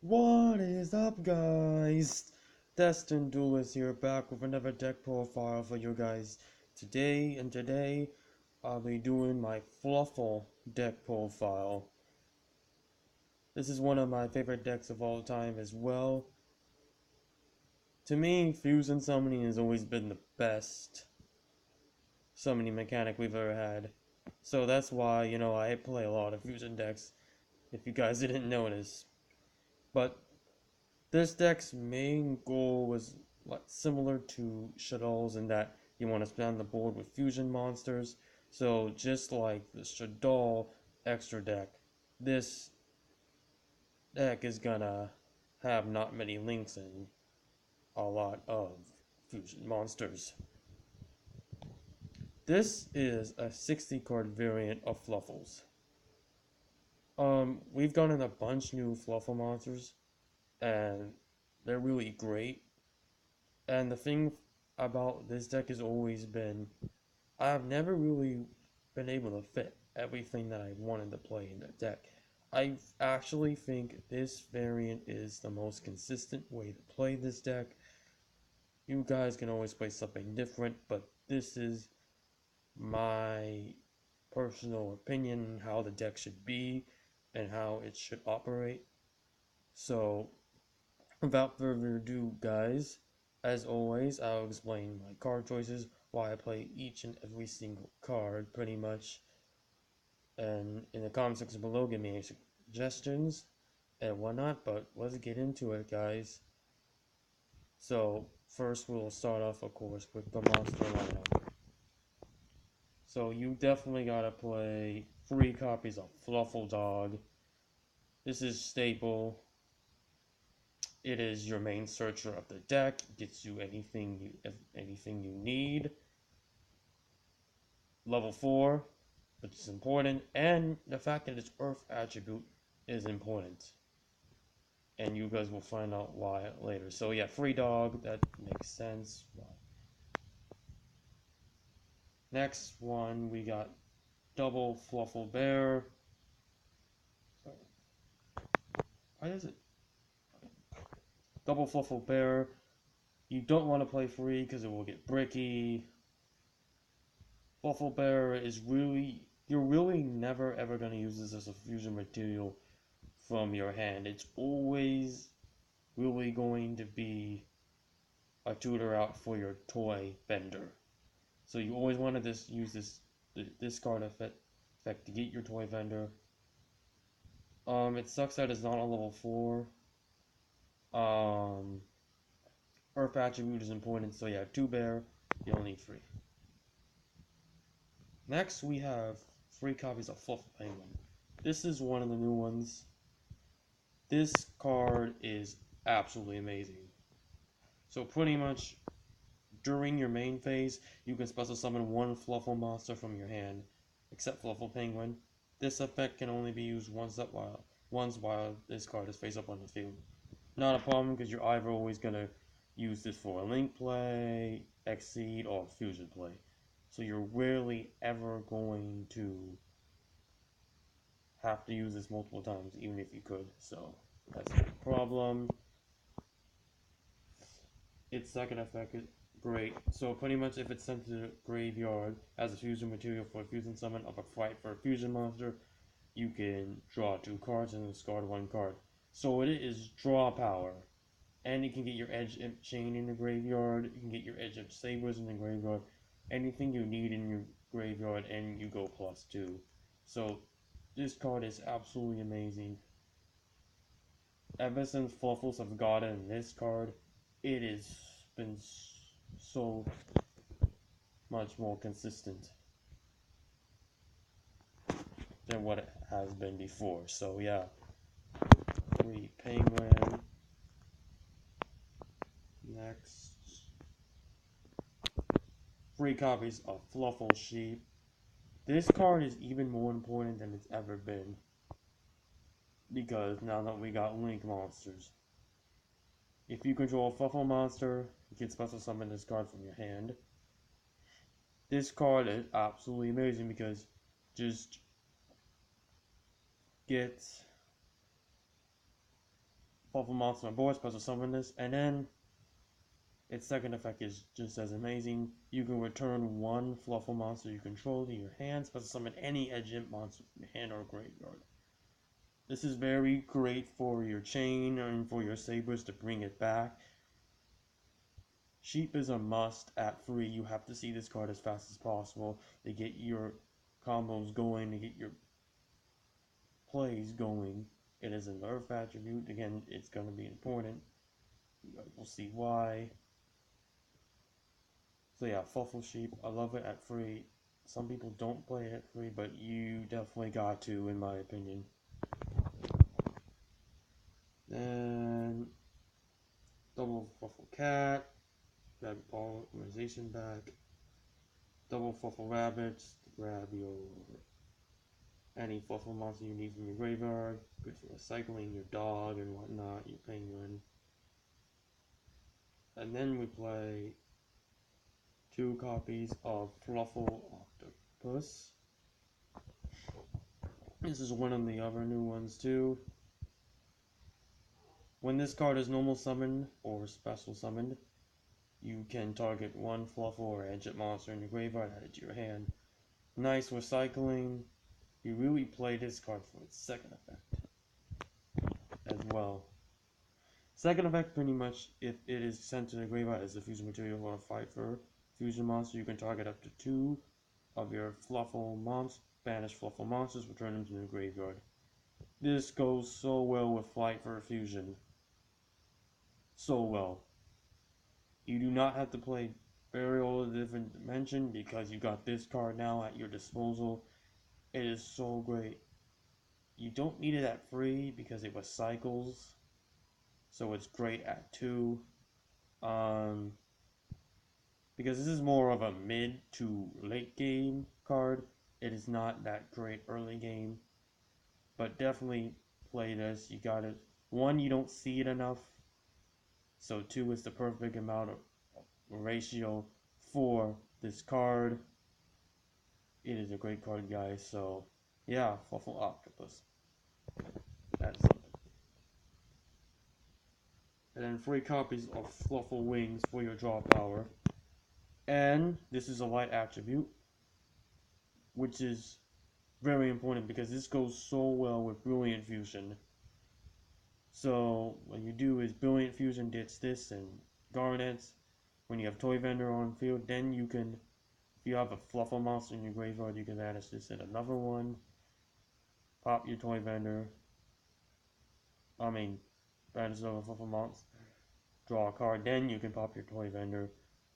What is up, guys? Destined Duelist here, back with another deck profile for you guys. Today I'll be doing my Fluffal deck profile. This is one of my favorite decks of all time as well. To me, Fusion Summoning has always been the best summoning mechanic we've ever had. So that's why, I play a lot of Fusion decks, if you guys didn't notice. But this deck's main goal was similar to Shadow's in that you want to span the board with fusion monsters. So just like the Shadow extra deck, this deck is gonna have not many links and a lot of fusion monsters. This is a 60 card variant of Fluffals. We've gotten a bunch new Fluffal monsters, and they're really great. And the thing about this deck has always been, I've never really been able to fit everything that I wanted to play in the deck. I actually think this variant is the most consistent way to play this deck. You guys can always play something different, but this is my personal opinion how the deck should be and how it should operate. So, without further ado, guys, as always, I'll explain my card choices, why I play each and every single card, pretty much. And in the comment section below, give me any suggestions and whatnot, but let's get into it, guys. So, first we'll start off, of course, with the monster lineup. So, you definitely gotta play 3 copies of Fluffal Dog. This is staple. It is your main searcher of the deck. It gets you anything you need. Level 4, which is important, and the fact that its Earth attribute is important. And you guys will find out why later. So yeah, free dog, that makes sense. Next one, we got double Fluffal Bear. Sorry. Why is it? Double Fluffal Bear. You don't want to play free because it will get bricky. Fluffal Bear is you're really never ever going to use this as a fusion material from your hand. It's always really going to be a tutor out for your toy vendor. So you always want to use this card effect to get your toy vendor. It sucks that it's not on level 4. Earth attribute is important, so yeah, 2 bear, you only need 3. Next, we have 3 copies of Fluffal Penguin. This is one of the new ones. This card is absolutely amazing. So pretty much, during your main phase, you can special summon 1 Fluffal monster from your hand, except Fluffal Penguin. This effect can only be used once while this card is face up on the field. Not a problem because you're either always going to use this for a link play, exceed, or fusion play. So you're rarely ever going to have to use this multiple times, even if you could. So that's no problem. Its second effect is great. So pretty much if it's sent to the graveyard as a fusion material for a fusion summon of a fight for a fusion monster, you can draw 2 cards and discard 1 card. So it is draw power. And you can get your Edge Imp Chain in the graveyard, you can get your Edge Imp Sabers in the graveyard, anything you need in your graveyard, and you go +2. So this card is absolutely amazing. Ever since Fluffals have gotten this card, it has been so much more consistent than what it has been before. So yeah, 3 Penguin. Next, 3 copies of Fluffal Sheep. This card is even more important than it's ever been, because now that we got Link monsters. If you control a Fluffal monster, you can special summon this card from your hand. This card is absolutely amazing because just get Fluffal monster on board, special summon this, and then its second effect is just as amazing. You can return one Fluffal monster you control to your hand, special summon any Edgent monster from your hand or graveyard. This is very great for your chain and for your sabers to bring it back. Sheep is a must at free. You have to see this card as fast as possible to get your combos going, to get your plays going. It is a nerf attribute. Again, it's going to be important. We'll see why. So yeah, Fluffal Sheep. I love it at free. Some people don't play it at free, but you definitely got to, in my opinion. Then double Fluffal Cat. Grab your organization back. Double Fluffal Rabbits to grab your any Fluffal monster you need from your graveyard. Good for recycling your dog and whatnot, your penguin. And then we play 2 copies of Fluffal Octopus. This is one of the other new ones too. When this card is normal summoned or special summoned, you can target one Fluffal or Edgent monster in your graveyard, add it to your hand. Nice recycling. You really play this card for its second effect as well. Second effect, pretty much, if it is sent to the graveyard as a fusion material or a fight for fusion monster, you can target up to 2 of your Fluffal monsters, banish Fluffal monsters, return them to the graveyard. This goes so well with Flight for a Fusion. So well. You do not have to play Burial of the Different Dimension because you got this card now at your disposal. It is so great. You don't need it at free because it recycles. So it's great at 2. Because this is more of a mid to late game card. It is not that great early game. But definitely play this. You got it. 1, you don't see it enough. So 2 is the perfect amount of ratio for this card. It is a great card, guys. So yeah, Fluffal Octopus. That's something. And then 3 copies of Fluffal Wings for your draw power. And this is a light attribute, which is very important because this goes so well with Brilliant Fusion. So what you do is Brilliant Fusion gets this and Garnets. When you have Toy Vendor on field, then you can, if you have a Fluffal monster in your graveyard, you can banish this in another one. Pop your Toy Vendor. Banish another Fluffal monster. Draw a card, then you can pop your Toy Vendor,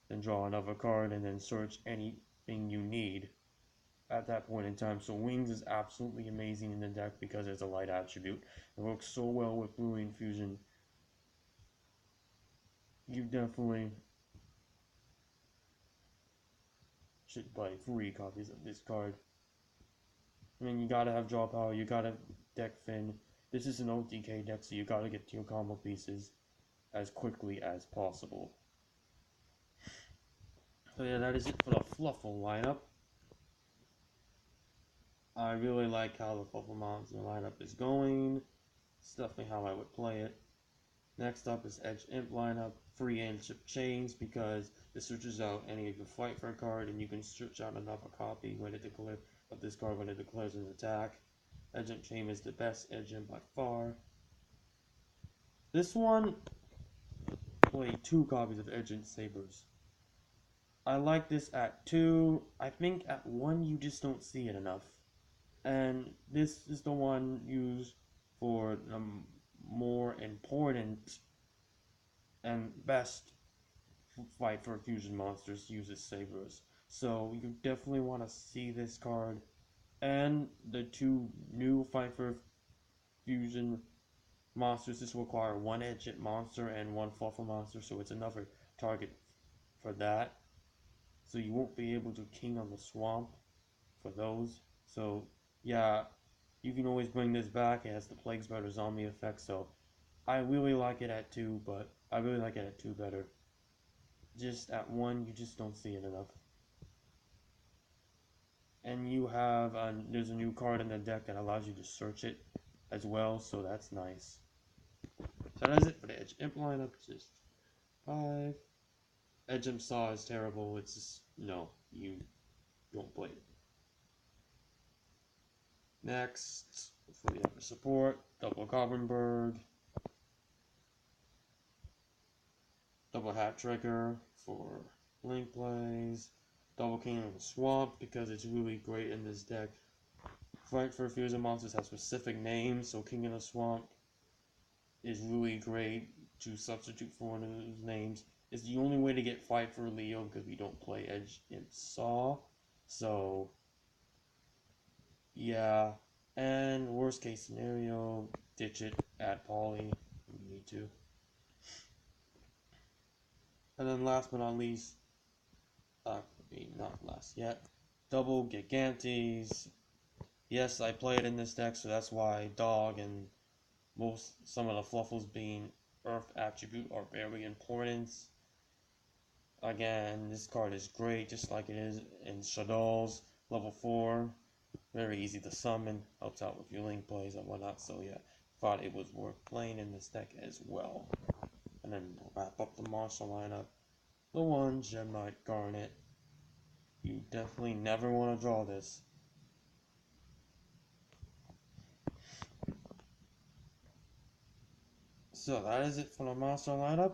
then draw another card, and then search anything you need at that point in time. So Wings is absolutely amazing in the deck because it's a light attribute. It works so well with Brilliant Fusion. You definitely should buy 3 copies of this card. I mean, you gotta have draw power, you gotta deck Finn. This is an OTK deck, so you gotta get to your combo pieces as quickly as possible. So yeah, that is it for the Fluffal lineup. I really like how the Fluffal monster lineup is going. It's definitely how I would play it. Next up is Edge Imp lineup, free Ancient Chains because it searches out any of your fight for a card and you can search out another copy when it declares of this card when it declares an attack. Edge Imp Chain is the best Edge Imp by far. This one play 2 copies of Edge Imp Sabers. I like this at 2. I think at 1 you just don't see it enough. And this is the one used for the more important and best fight for fusion monsters uses Sabers. So you definitely want to see this card. And the 2 new fight for fusion monsters. This will require 1 Edgent monster and 1 Fluffal monster, so it's another target for that. So you won't be able to king on the swamp for those. So yeah, you can always bring this back. It has the Plague Spreader zombie effect, so I really like it at 2, but I really like it at 2 better. Just at 1, you just don't see it enough. And you have, there's a new card in the deck that allows you to search it as well, so that's nice. So that's it for the Edge Imp lineup. Just 5. Edge Imp Saw is terrible. It's just, no, you don't play it. Next, for the upper support, double Goblinberg, double Hat Trigger for link plays, double King of the Swamp because it's really great in this deck. Fight for Fusion monsters have specific names, so King of the Swamp is really great to substitute for one of those names. It's the only way to get Fight for Leo because we don't play Edge Imp Saw. So, yeah. And worst case scenario, ditch it, add Polly if you need to. And then last but not least, not last yet, double Gigantes. Yes, I play it in this deck, so that's why Dog and some of the Fluffals being Earth attribute are very important. Again, this card is great, just like it is in Shadow's level 4. Very easy to summon, helps out with your link plays and whatnot, so yeah, thought it was worth playing in this deck as well. And then we'll wrap up the monster lineup. The 1, Gemite Garnet. You definitely never want to draw this. So that is it for the monster lineup.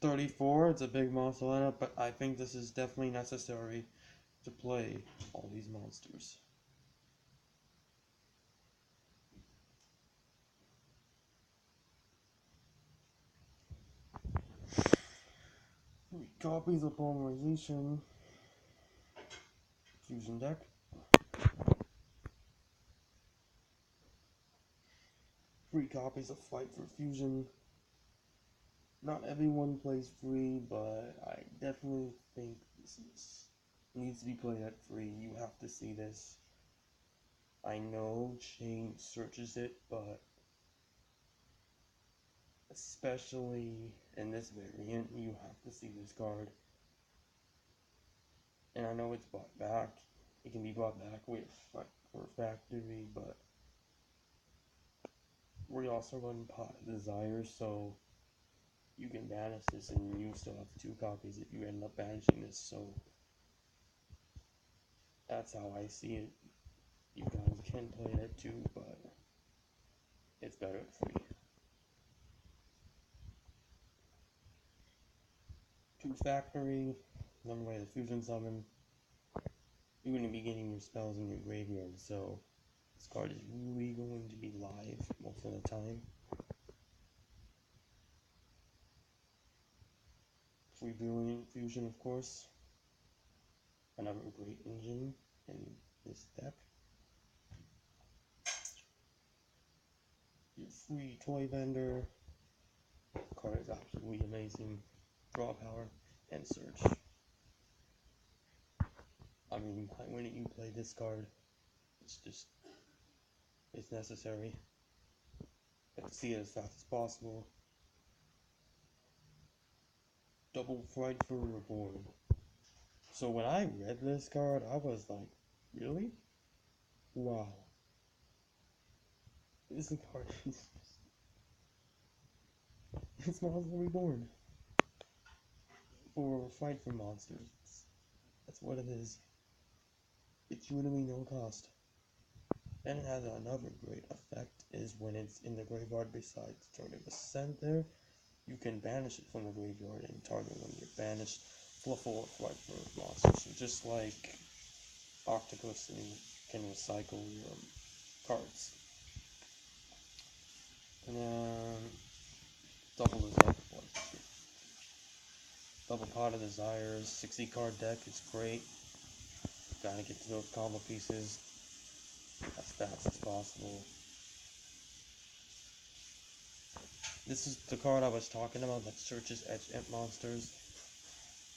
34, it's a big monster lineup, but I think this is definitely necessary to play all these monsters. Three copies of Polymerization, Fusion deck. Three copies of Fight for Fusion. Not everyone plays free, but I definitely think this needs to be played at free. You have to see this. I know Shane searches it, but especially in this variant, you have to see this card. And I know it's bought back. It can be bought back with for factory, but we also run Pot of Desire, so you can banish this and you still have 2 copies if you end up banishing this, so that's how I see it. You guys can play that too, but it's better at free. 2 factory, another way to fusion summon. You're going to be getting your spells in your graveyard, so this card is really going to be live most of the time. Free Brilliant Fusion, of course. Another great engine in this deck. Your free Toy Vendor. The card is absolutely amazing. Draw power and search. I mean, why wouldn't you play this card? It's necessary. You have to see it as fast as possible. Double Fight for Reborn. So when I read this card, I was like, really? Wow. This card is... It's Monster Reborn. For Fight for Monsters. That's what it is. It's literally no cost. And it has another great effect, is when it's in the graveyard besides target a center, you can banish it from the graveyard and target when you're banished. Fluffal Fight for Monsters. So just like Octopus, and you can recycle your cards. And then double Desire. Double Pot of Desires, 60 card deck is great. Gotta get to those combo pieces as fast as possible. This is the card I was talking about that searches Edge Imp monsters.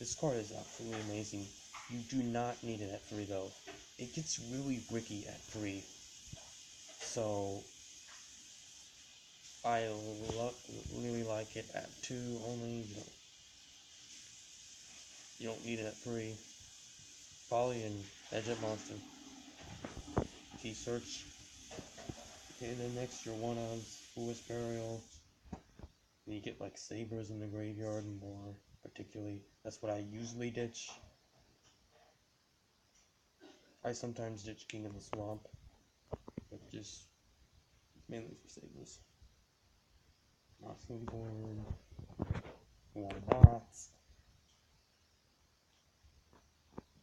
This card is absolutely amazing. You do not need it at 3 though. It gets really bricky at 3. So I really like it at 2 only. You don't need it at 3. Polly and Edge Imp monster. Key search. Okay, then next your 1-odds Foolish Burial. get like sabers in the graveyard more particularly. That's what I usually ditch. I sometimes ditch King of the Swamp, but just mainly for sabers. Awesome board. One bots.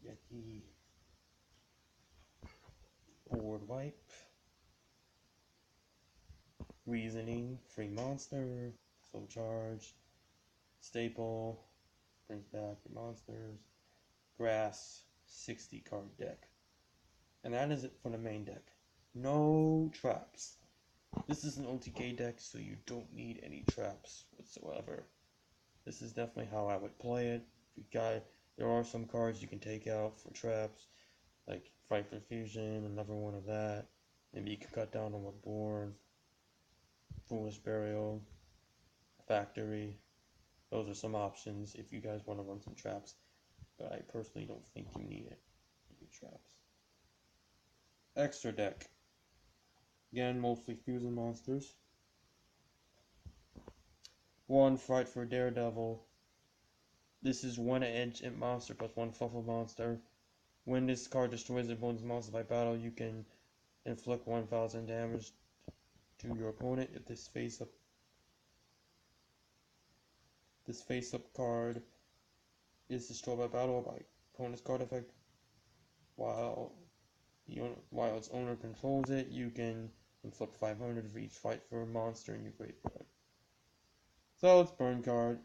Yeti. Board wipe. Reasoning. Free monster. Soul charge. Staple. Brings back your monsters. Grass. 60 card deck. And that is it for the main deck. No traps. This is an OTK deck, so you don't need any traps whatsoever. This is definitely how I would play it. There are some cards you can take out for traps, like Fight for Fusion, another one of that. Maybe you can cut down on a board. Foolish Burial, Factory. Those are some options if you guys want to run some traps. But I personally don't think you need it. Any traps. Extra deck. Again, mostly fusion monsters. 1 Fight for Daredevil. This is 1 edge imp monster plus 1 Fluffal monster. When this card destroys an opponent's monster by battle, you can inflict 1,000 damage to your opponent. If this face-up card is destroyed by battle by opponent's card effect, while its owner controls it, you can inflict 500 for each fight for a monster in your graveyard. So it's burn card.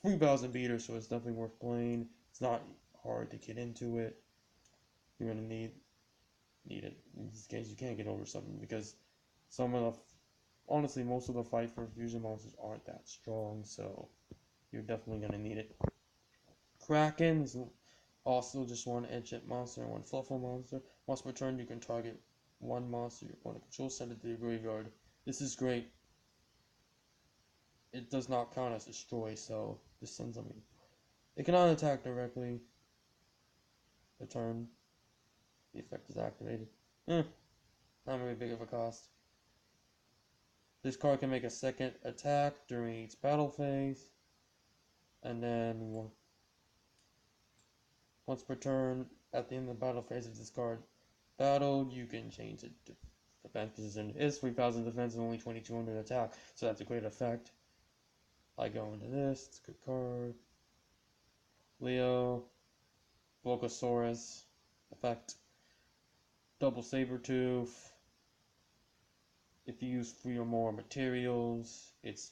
3,000 beater, so it's definitely worth playing. It's not hard to get into it. You're gonna need it. In this case, you can't get over something because honestly, most of the Fight for Fusion monsters aren't that strong, so you're definitely gonna need it. Kraken's also just 1 edge hit monster and 1 Fluffal monster. Once per turn, you can target 1 monster your opponent controls, send it to your graveyard. This is great. It does not count as destroy, so this sends them in. It cannot attack directly. The turn the effect is activated. Not very big of a cost. This card can make a second attack during each battle phase. And then once per turn, at the end of the battle phase of this card battled, you can change it to defense position. It is 3,000 defense and only 2,200 attack, so that's a great effect. I go into this, it's a good card. Leo, Volcasaurus, effect. Double Sabertooth. If you use 3 or more materials, it's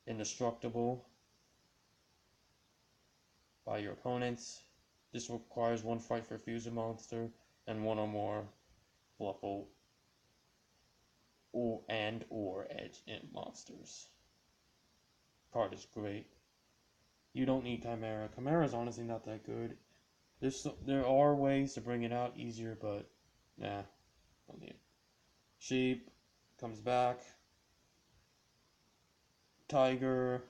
indestructible by your opponents. This requires 1 Fight for Fusion monster and 1 or more Fluffal or edge imp monsters. Card is great. You don't need Chimera. Chimera is honestly not that good. There are ways to bring it out easier, but nah, don't need it. Sheep comes back. Tiger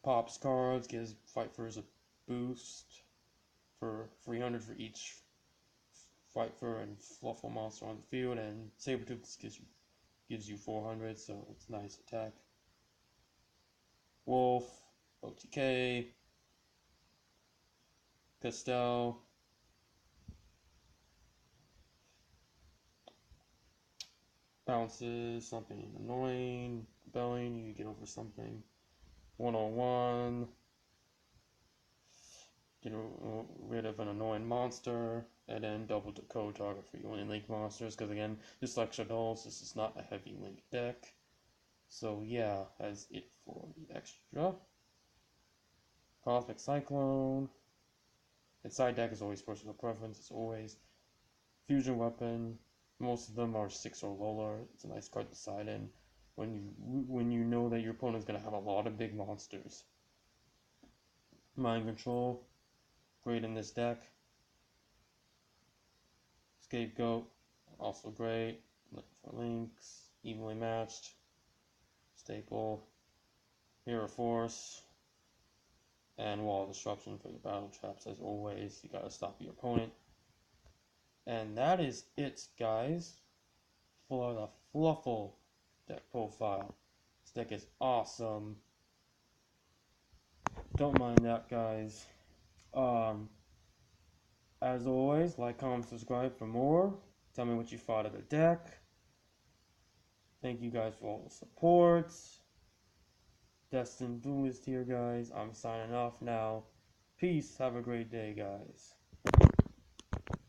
pops cards, gives Fight for a boost for 300 for each Fight for and Fluffal monster on the field, and Sabertooth gives you 400, so it's a nice attack. Wolf, OTK, Castell, bounces, something annoying, rebelling, you get over something. 101, get rid of an annoying monster, and then double decode target for your link monsters, because again, this extra dolls, this is not a heavy link deck. So yeah, that's it for the extra. Cosmic Cyclone. Its side deck is always personal preference, as always. Fusion Weapon. Most of them are 6 or lower. It's a nice card to side in when you know that your opponent's going to have a lot of big monsters. Mind Control. Great in this deck. Scapegoat. Also great. For links. Evenly matched. Staple. Mirror Force. And Wall of Disruption for your battle traps. As always, you gotta stop your opponent. And that is it, guys, for the Fluffal deck profile. This deck is awesome. Don't mind that, guys. Um, as always, like, comment, subscribe for more. Tell me what you thought of the deck. Thank you guys for all the support. Destined Duelist here, guys. I'm signing off now. Peace. Have a great day, guys.